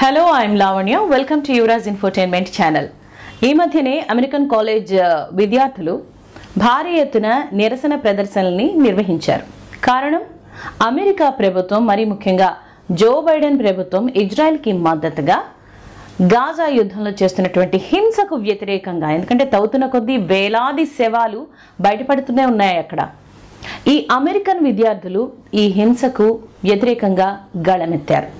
Hello, I am Lavanya. Welcome to Yuvraj Infotainment channel. ఈ మధ్యనే American college విద్యార్థులు భారీ ఎత్తున నిరసన ప్రదర్శనల్ని నిర్వహించారు. కారణం అమెరికా ప్రభుత్వం మరి ముఖ్యంగా జో బైడెన్ ప్రభుత్వం ఇజ్రాయెల్కి మద్దతుగా గాజా యుద్ధంలో చేస్తున్నటువంటి హింసకు వ్యతిరేకంగా, ఎందుకంటే తవ్వుతున్న కొద్దీ వేలాది శవాలు బయటపడుతూనే ఉన్నాయి అక్కడ. ఈ అమెరికన్ విద్యార్థులు ఈ హింసకు వ్యతిరేకంగా గళమెత్తారు.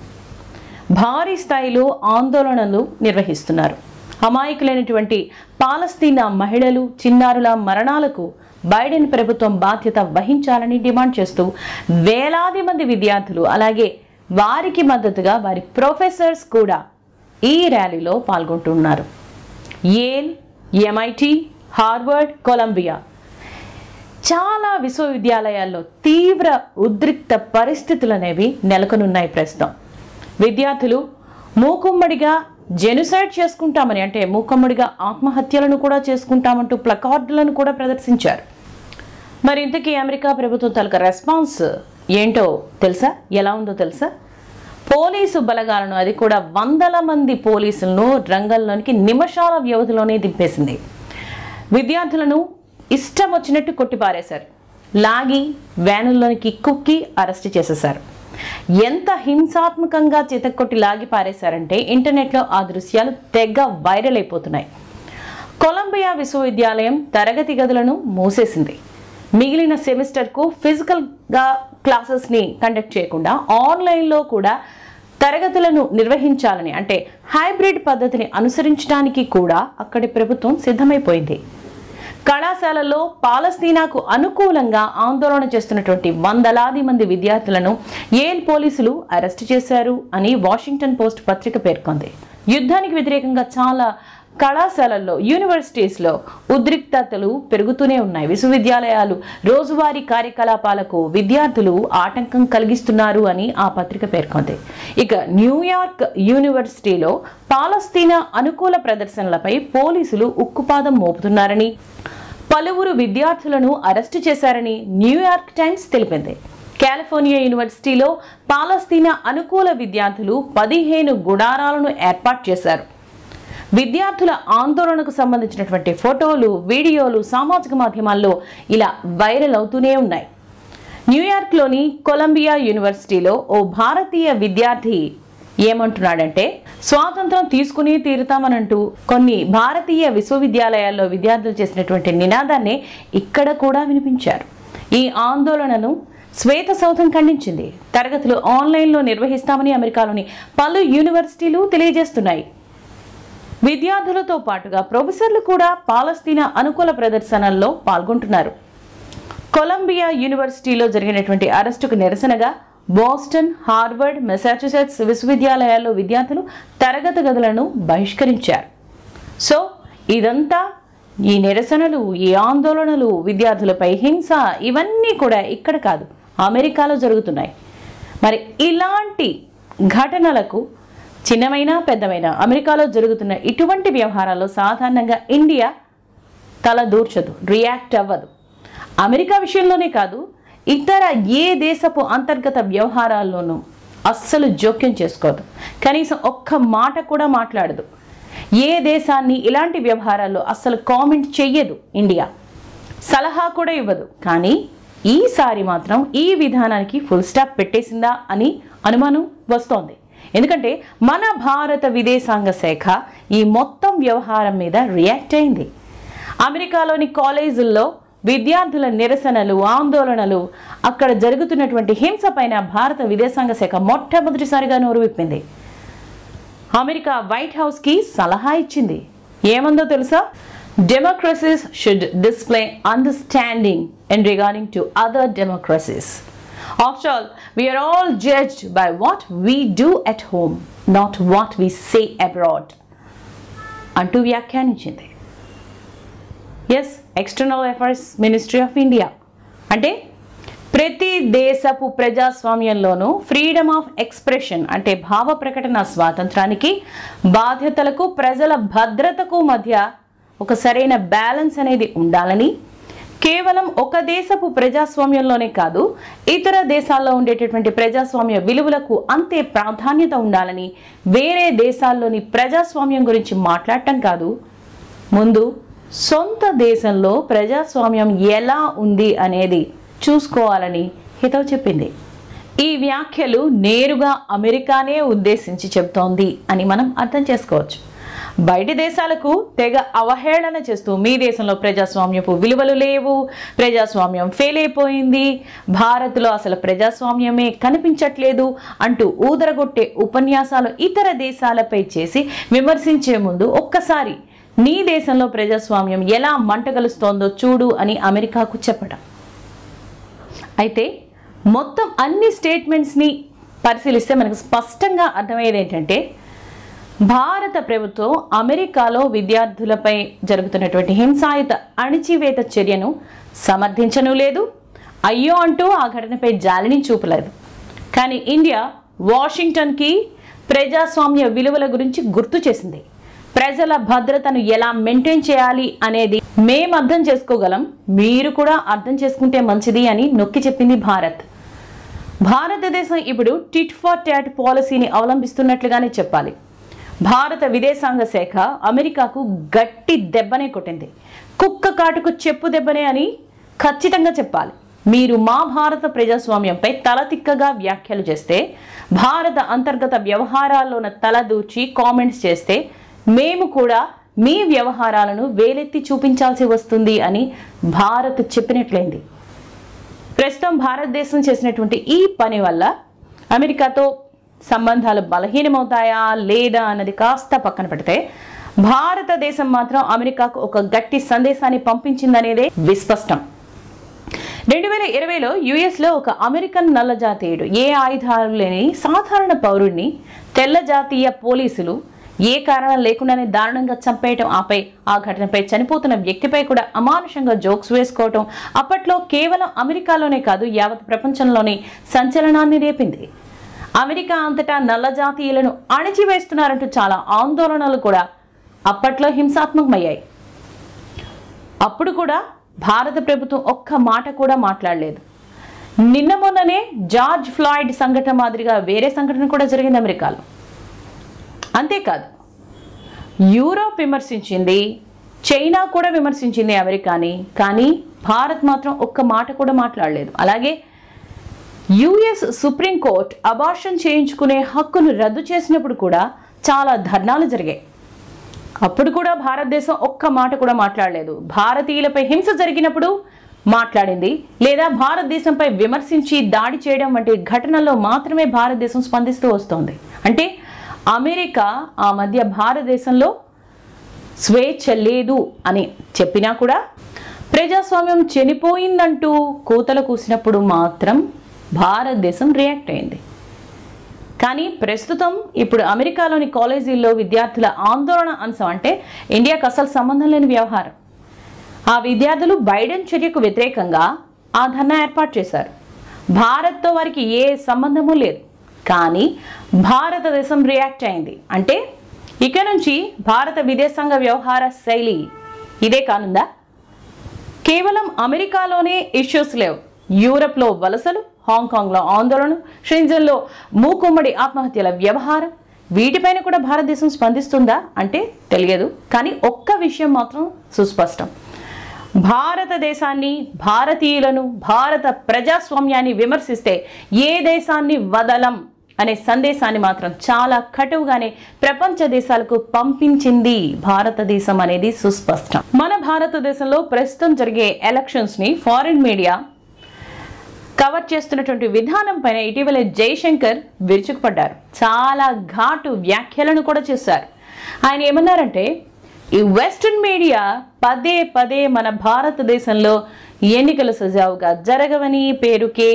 భారీ స్థాయిలో ఆందోళనలు నిర్వహిస్తున్నారు. అమాయకులైనటువంటి పాలస్తీనా మహిళలు, చిన్నారుల మరణాలకు బైడెన్ ప్రభుత్వం బాధ్యత వహించాలని డిమాండ్ చేస్తూ వేలాది మంది విద్యార్థులు, అలాగే వారికి మద్దతుగా వారి ప్రొఫెసర్స్ కూడా ఈ ర్యాలీలో పాల్గొంటున్నారు. యేల్, MIT, హార్వర్డ్, కొలంబియా చాలా విశ్వవిద్యాలయాల్లో తీవ్ర ఉద్రిక్త పరిస్థితులు అనేవి నెలకొనున్నాయి ప్రస్తుతం. విద్యార్థులు మూకుమ్మడిగా జెనోసైడ్ చేసుకుంటామని, అంటే మూకుమ్మడిగా ఆత్మహత్యలను కూడా చేసుకుంటామంటూ ప్లకార్డులను కూడా ప్రదర్శించారు. మరి ఇంతకీ అమెరికా ప్రభుత్వం తాలూకా రెస్పాన్స్ ఏంటో తెలుసా? ఎలా ఉందో తెలుసా? పోలీసు బలగాలను, అది కూడా వందల మంది పోలీసులను రంగంలోనికి నిమిషాల వ్యవధిలోనే దింపేసింది. విద్యార్థులను ఇష్టం వచ్చినట్టు కొట్టిపారేశారు. లాగి వ్యానుల్లోనికి కుక్కి అరెస్ట్ చేసేశారు. ఎంత హింసాత్మకంగా చితక్కొట్టి లాగి పారేశారంటే ఇంటర్నెట్లో ఆ దృశ్యాలు తెగ వైరల్ అయిపోతున్నాయి. కొలంబియా విశ్వవిద్యాలయం తరగతి గదులను మూసేసింది. మిగిలిన సెమిస్టర్కు ఫిజికల్గా క్లాసెస్ని కండక్ట్ చేయకుండా ఆన్లైన్లో కూడా తరగతులను నిర్వహించాలని, అంటే హైబ్రిడ్ పద్ధతిని అనుసరించడానికి కూడా అక్కడి ప్రభుత్వం సిద్ధమైపోయింది. కళాశాలల్లో పాలస్తీనాకు అనుకూలంగా ఆందోళన చేస్తున్నటువంటి వందలాది మంది విద్యార్థులను యేల్ పోలీసులు అరెస్ట్ చేశారు అని వాషింగ్టన్ పోస్ట్ పత్రిక పేర్కొంది. యుద్ధానికి వ్యతిరేకంగా చాలా కళాశాలల్లో, యూనివర్సిటీస్లో ఉద్రిక్తతలు పెరుగుతూనే ఉన్నాయి. విశ్వవిద్యాలయాలు రోజువారీ కార్యకలాపాలకు విద్యార్థులు ఆటంకం కలిగిస్తున్నారు అని ఆ పత్రిక పేర్కొంది. ఇక న్యూయార్క్ యూనివర్సిటీలో పాలస్తీనా అనుకూల ప్రదర్శనలపై పోలీసులు ఉక్కుపాదం మోపుతున్నారని, పలువురు విద్యార్థులను అరెస్టు చేశారని న్యూయార్క్ టైమ్స్ తెలిపింది. కాలిఫోర్నియా యూనివర్సిటీలో పాలస్తీనా అనుకూల విద్యార్థులు 15 గుడారాలను ఏర్పాటు చేశారు. విద్యార్థుల ఆందోళనకు సంబంధించినటువంటి ఫోటోలు, వీడియోలు సామాజిక మాధ్యమాల్లో ఇలా వైరల్ అవుతూనే ఉన్నాయి. న్యూయార్క్లోని కొలంబియా యూనివర్సిటీలో ఓ భారతీయ విద్యార్థి ఏమంటున్నాడంటే, స్వాతంత్రం తీసుకుని తీరుతామనంటూ కొన్ని భారతీయ విశ్వవిద్యాలయాల్లో విద్యార్థులు చేసినటువంటి నినాదాన్ని ఇక్కడ కూడా వినిపించారు. ఈ ఆందోళనను శ్వేత సౌధం ఖండించింది. తరగతులు ఆన్లైన్లో నిర్వహిస్తామని అమెరికాలోని పలు యూనివర్సిటీలు తెలియజేస్తున్నాయి. విద్యార్థులతో పాటుగా ప్రొఫెసర్లు కూడా పాలస్తీనా అనుకూల ప్రదర్శనల్లో పాల్గొంటున్నారు. కొలంబియా యూనివర్సిటీలో జరిగినటువంటి అరెస్టుకు నిరసనగా బోస్టన్, హార్వర్డ్, మెసాచ్యూసెట్స్ విశ్వవిద్యాలయాల్లో విద్యార్థులు తరగతి గదులను బహిష్కరించారు. సో ఇదంతా, ఈ నిరసనలు, ఈ ఆందోళనలు, విద్యార్థులపై హింస, ఇవన్నీ కూడా ఇక్కడ కాదు, అమెరికాలో జరుగుతున్నాయి. మరి ఇలాంటి ఘటనలకు చిన్నమైనా పెద్దమైనా అమెరికాలో జరుగుతున్న ఇటువంటి వ్యవహారాల్లో సాధారణంగా ఇండియా తల దూర్చదు, రియాక్ట్ అవ్వదు. అమెరికా విషయంలోనే కాదు, ఇతర ఏ దేశపు అంతర్గత వ్యవహారాల్లోనూ అస్సలు జోక్యం చేసుకోదు. కనీసం ఒక్క మాట కూడా మాట్లాడదు. ఏ దేశాన్ని ఇలాంటి వ్యవహారాల్లో అస్సలు కామెంట్ చెయ్యదు ఇండియా, సలహా కూడా ఇవ్వదు. కానీ ఈసారి మాత్రం ఈ విధానానికి ఫుల్ స్టాప్ పెట్టేసిందా అని అనుమానం వస్తోంది. ఎందుకంటే మన భారత విదేశాంగ శాఖ ఈ మొత్తం వ్యవహారం మీద రియాక్ట్ అయింది. అమెరికాలోని కాలేజీల్లో విద్యార్థుల నిరసనలు, ఆందోళనలు, అక్కడ జరుగుతున్నటువంటి హింస పైన భారత విదేశాంగ శాఖ మొట్టమొదటిసారిగా నోరు విప్పింది. అమెరికా వైట్ హౌస్కి సలహా ఇచ్చింది. ఏమందో తెలుసా? Democracies should display understanding in regarding to other democracies. After all, we are all judged by what we do at home, not what we say abroad. అంటూ వ్యాఖ్యానించింది. ఎస్, external affairs ministry of India అంటే ప్రతి దేశపు ప్రజాస్వామ్యంలోనూ freedom of expression, అంటే భావ ప్రకటన స్వాతంత్రానికి, బాధ్యతలకు, ప్రజల భద్రతకు మధ్య ఒక సరైన బ్యాలెన్స్ అనేది ఉండాలని కేవలం ఒక దేశపు ప్రజాస్వామ్యంలోనే కాదు, ఇతర దేశాల్లో ఉండేటటువంటి ప్రజాస్వామ్య విలువలకు అంతే ప్రాధాన్యత ఉండాలని, వేరే దేశాల్లోని ప్రజాస్వామ్యం గురించి మాట్లాడటం కాదు, ముందు సొంత దేశంలో ప్రజాస్వామ్యం ఎలా ఉంది అనేది చూసుకోవాలని హితవు చెప్పింది. ఈ వ్యాఖ్యలు నేరుగా అమెరికానే ఉద్దేశించి చెబుతోంది అని మనం అర్థం చేసుకోవచ్చు. బయటి దేశాలకు తెగ అవహేళన చేస్తూ మీ దేశంలో ప్రజాస్వామ్యపు విలువలు లేవు, ప్రజాస్వామ్యం ఫెయిల్ అయిపోయింది, భారత్లో అసలు ప్రజాస్వామ్యమే కనిపించట్లేదు అంటూ ఊదరగొట్టే ఉపన్యాసాలు ఇతర దేశాలపై చేసి విమర్శించే ముందు ఒక్కసారి నీ దేశంలో ప్రజాస్వామ్యం ఎలా మంటగలుస్తోందో చూడు అని అమెరికాకు చెప్పడం. అయితే మొత్తం అన్ని స్టేట్మెంట్స్ని పరిశీలిస్తే మనకు స్పష్టంగా అర్థమయ్యేది ఏంటంటే, భారత ప్రభుత్వం అమెరికాలో విద్యార్థులపై జరుగుతున్నటువంటి హింసాయుత అణిచివేత చర్యను సమర్థించను లేదు, అయ్యో అంటూ ఆ ఘటనపై జాలిని చూపలేదు. కానీ ఇండియా వాషింగ్టన్కి ప్రజాస్వామ్య విలువల గురించి గుర్తు చేసింది. ప్రజల భద్రతను ఎలా మెయింటైన్ చేయాలి అనేది మేం అర్థం చేసుకోగలం, మీరు కూడా అర్థం చేసుకుంటే మంచిది అని నొక్కి చెప్పింది భారత్. భారతదేశం ఇప్పుడు టిట్ ఫర్ టాట్ పాలసీని అవలంబిస్తున్నట్లుగానే చెప్పాలి. భారత విదేశాంగ శాఖ అమెరికాకు గట్టి దెబ్బనే కొట్టింది. కుక్క కాటుకు చెప్పు దెబ్బనే అని ఖచ్చితంగా చెప్పాలి. మీరు మా భారత ప్రజాస్వామ్యంపై తలతిక్కగా వ్యాఖ్యలు చేస్తే, భారత అంతర్గత వ్యవహారాల్లోన తలదూర్చి కామెంట్స్ చేస్తే, మేము కూడా మీ వ్యవహారాలను వేలెత్తి చూపించాల్సి వస్తుంది అని భారత్ చెప్పినట్లయింది. ప్రస్తుతం భారతదేశం చేసినటువంటి ఈ పని వల్ల అమెరికాతో సంబంధాలు బలహీనమవుతాయా లేదా అన్నది కాస్త పక్కన పెడితే, భారతదేశం మాత్రం అమెరికాకు ఒక గట్టి సందేశాన్ని పంపించిందనేదే విస్పష్టం. 2020లో యుఎస్లో ఒక అమెరికన్ నల్ల జాతీయుడు, ఏ ఆయుధాలు లేని సాధారణ పౌరుడిని తెల్ల జాతీయ పోలీసులు ఏ కారణం లేకుండానే దారుణంగా చంపేయటం, ఆపై ఆ ఘటనపై చనిపోతున్న వ్యక్తిపై కూడా అమానుషంగా జోక్స్ వేసుకోవటం అప్పట్లో కేవలం అమెరికాలోనే కాదు, యావత్ ప్రపంచంలోనే సంచలనాన్ని రేపింది. అమెరికా అంతటా నల్ల జాతీయులను అణిచివేస్తున్నారంటూ చాలా ఆందోళనలు కూడా అప్పట్లో హింసాత్మకమయ్యాయి. అప్పుడు కూడా భారత ప్రభుత్వం ఒక్క మాట కూడా మాట్లాడలేదు. నిన్న మొన్ననే జార్జ్ ఫ్లాయిడ్ సంఘటన మాదిరిగా వేరే సంఘటన కూడా జరిగింది అమెరికాలో. అంతేకాదు, యూరోప్ విమర్శించింది, చైనా కూడా విమర్శించింది అమెరికాని, కానీ భారత్ మాత్రం ఒక్క మాట కూడా మాట్లాడలేదు. అలాగే యుఎస్ సుప్రీంకోర్టు అబార్షన్ చేయించుకునే హక్కును రద్దు చేసినప్పుడు కూడా చాలా ధర్నాలు జరిగాయి. అప్పుడు కూడా భారతదేశం ఒక్క మాట కూడా మాట్లాడలేదు. భారతీయులపై హింస జరిగినప్పుడు మాట్లాడింది, లేదా భారతదేశంపై విమర్శించి దాడి చేయడం వంటి ఘటనల్లో మాత్రమే భారతదేశం స్పందిస్తూ వస్తోంది. అంటే అమెరికా ఆ మధ్య భారతదేశంలో స్వేచ్ఛ లేదు అని చెప్పినా కూడా, ప్రజాస్వామ్యం చనిపోయిందంటూ కూతలు కూసినప్పుడు మాత్రం భారతదేశం రియాక్ట్ అయింది. కానీ ప్రస్తుతం ఇప్పుడు అమెరికాలోని కాలేజీల్లో విద్యార్థుల ఆందోళన అంశం అంటే ఇండియాకు అసలు సంబంధం లేని వ్యవహారం. ఆ విద్యార్థులు బైడెన్ చర్యకు వ్యతిరేకంగా ఆ ధర్నా ఏర్పాటు చేశారు. భారత్తో వారికి ఏ సంబంధము లేదు, కానీ భారతదేశం రియాక్ట్ అయింది. అంటే ఇక నుంచి భారత విదేశాంగ వ్యవహార శైలి ఇదే కానుందా? కేవలం అమెరికాలోనే ఇష్యూస్ లేవు. యూరప్లో వలసలు, హాంకాంగ్లో ఆందోళన, షెంజన్లో మూకుమ్మడి ఆత్మహత్యల వ్యవహారం, వీటిపైన కూడా భారతదేశం స్పందిస్తుందా అంటే తెలియదు. కానీ ఒక్క విషయం మాత్రం సుస్పష్టం, భారతదేశాన్ని, భారతీయులను, భారత ప్రజాస్వామ్యాన్ని విమర్శిస్తే ఏ దేశాన్ని వదలం అనే సందేశాన్ని మాత్రం చాలా కటువుగానే ప్రపంచ దేశాలకు పంపించింది భారతదేశం అనేది సుస్పష్టం. మన భారతదేశంలో ప్రస్తుతం జరిగే ఎలక్షన్స్ని ఫారిన్ మీడియా కవర్ చేస్తున్నటువంటి విధానం పైన ఇటీవల జైశంకర్ విరుచుకుపడ్డారు. చాలా ఘాటు వ్యాఖ్యలను కూడా చేశారు. ఆయన ఏమన్నారంటే, ఈ వెస్టర్న్ మీడియా పదే పదే మన భారతదేశంలో ఎన్నికలు సజావుగా జరగవని, పేరుకే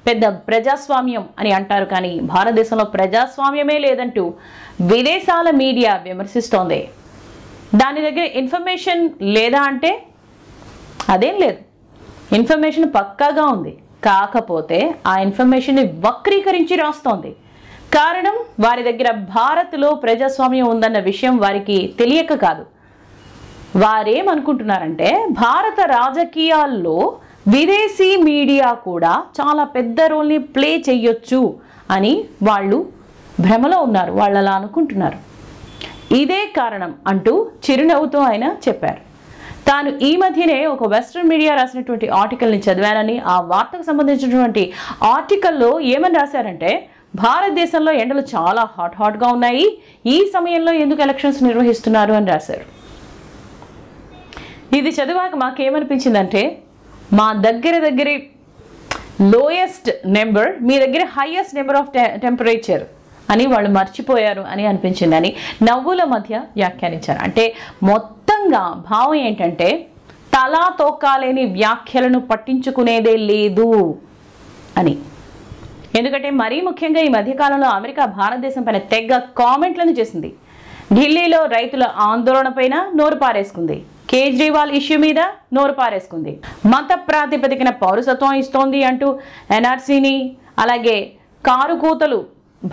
పెద్ద ప్రజాస్వామ్యం అని అంటారు, కానీ భారతదేశంలో ప్రజాస్వామ్యమే లేదంటూ విదేశాల మీడియా విమర్శిస్తోంది. దాని దగ్గర ఇన్ఫర్మేషన్ లేదా అంటే అదేం లేదు, ఇన్ఫర్మేషన్ పక్కాగా ఉంది. కాకపోతే ఆ ఇన్ఫర్మేషన్ని వక్రీకరించి రాస్తోంది. కారణం, వారి దగ్గర భారత్లో ప్రజాస్వామ్యం ఉందన్న విషయం వారికి తెలియక కాదు, వారేమనుకుంటున్నారంటే భారత రాజకీయాల్లో విదేశీ మీడియా కూడా చాలా పెద్ద రోల్ని ప్లే చేయొచ్చు అని వాళ్ళు భ్రమలో ఉన్నారు, వాళ్ళు అలా అనుకుంటున్నారు. ఇదే కారణం అంటూ చిరునవ్వుతో ఆయన చెప్పారు. తాను ఈ మధ్యనే ఒక వెస్ట్రన్ మీడియా రాసినటువంటి ఆర్టికల్ని చదివానని, ఆ వార్తకు సంబంధించినటువంటి ఆర్టికల్లో ఏమని రాశారంటే, భారతదేశంలో ఎండలు చాలా హాట్గా ఉన్నాయి, ఈ సమయంలో ఎందుకు ఎలక్షన్స్ నిర్వహిస్తున్నారు అని రాశారు. ఇది చదివాక మాకేమనిపించిందంటే, మా దగ్గర లోయెస్ట్ నెంబర్, మీ దగ్గర హైయెస్ట్ నెంబర్ ఆఫ్ టెంపరేచర్ అని వాళ్ళు మర్చిపోయారు అని అనిపించిందని నవ్వుల మధ్య వ్యాఖ్యానించారు. అంటే మొత్తంగా భావం ఏంటంటే, తలా తోకాలేని వ్యాఖ్యలను పట్టించుకునేదే లేదు అని. ఎందుకంటే మరీ ముఖ్యంగా ఈ మధ్యకాలంలో అమెరికా భారతదేశం పైన తెగ కామెంట్లను చేసింది. ఢిల్లీలో రైతుల ఆందోళన పైన నోరు పారేసుకుంది, కేజ్రీవాల్ ఇష్యూ మీద నోరు పారేసుకుంది, మత ప్రాతిపదికన పౌరసత్వం ఇస్తోంది అంటూ ఎన్ఆర్సీని, అలాగే కారు కూతలు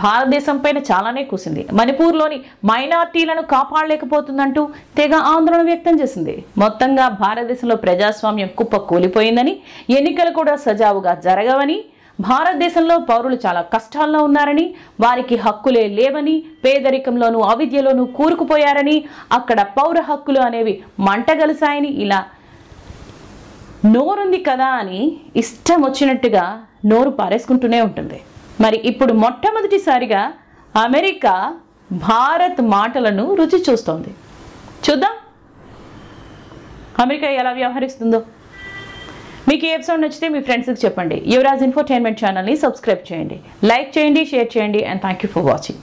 భారతదేశం పైన చాలానే కూసింది, మణిపూర్లోని మైనార్టీలను కాపాడలేకపోతుందంటూ తెగ ఆందోళన వ్యక్తం చేసింది. మొత్తంగా భారతదేశంలో ప్రజాస్వామ్యం కుప్ప కూలిపోయిందని, ఎన్నికలు కూడా సజావుగా జరగవని, భారతదేశంలో పౌరులు చాలా కష్టాల్లో ఉన్నారని, వారికి హక్కులే లేవని, పేదరికంలోనూ అవిద్యలోనూ కూరుకుపోయారని, అక్కడ పౌర హక్కులు అనేవి మంటగలిసాయని, ఇలా నోరుంది కదా అని ఇష్టం వచ్చినట్టుగా నోరు పారేసుకుంటూనే ఉంటుంది. మరి ఇప్పుడు మొట్టమొదటిసారిగా అమెరికా భారత్ మాటలను రుచి చూస్తోంది. చూద్దాం అమెరికా ఎలా వ్యవహరిస్తుందో. మీకు ఈ ఎపిసోడ్ నచ్చితే మీ ఫ్రెండ్స్కి చెప్పండి. యువరాజ్ ఇన్ఫోటైన్మెంట్ ఛానల్ని సబ్స్క్రైబ్ చేయండి, లైక్ చేయండి, షేర్ చేయండి. And thank you for watching.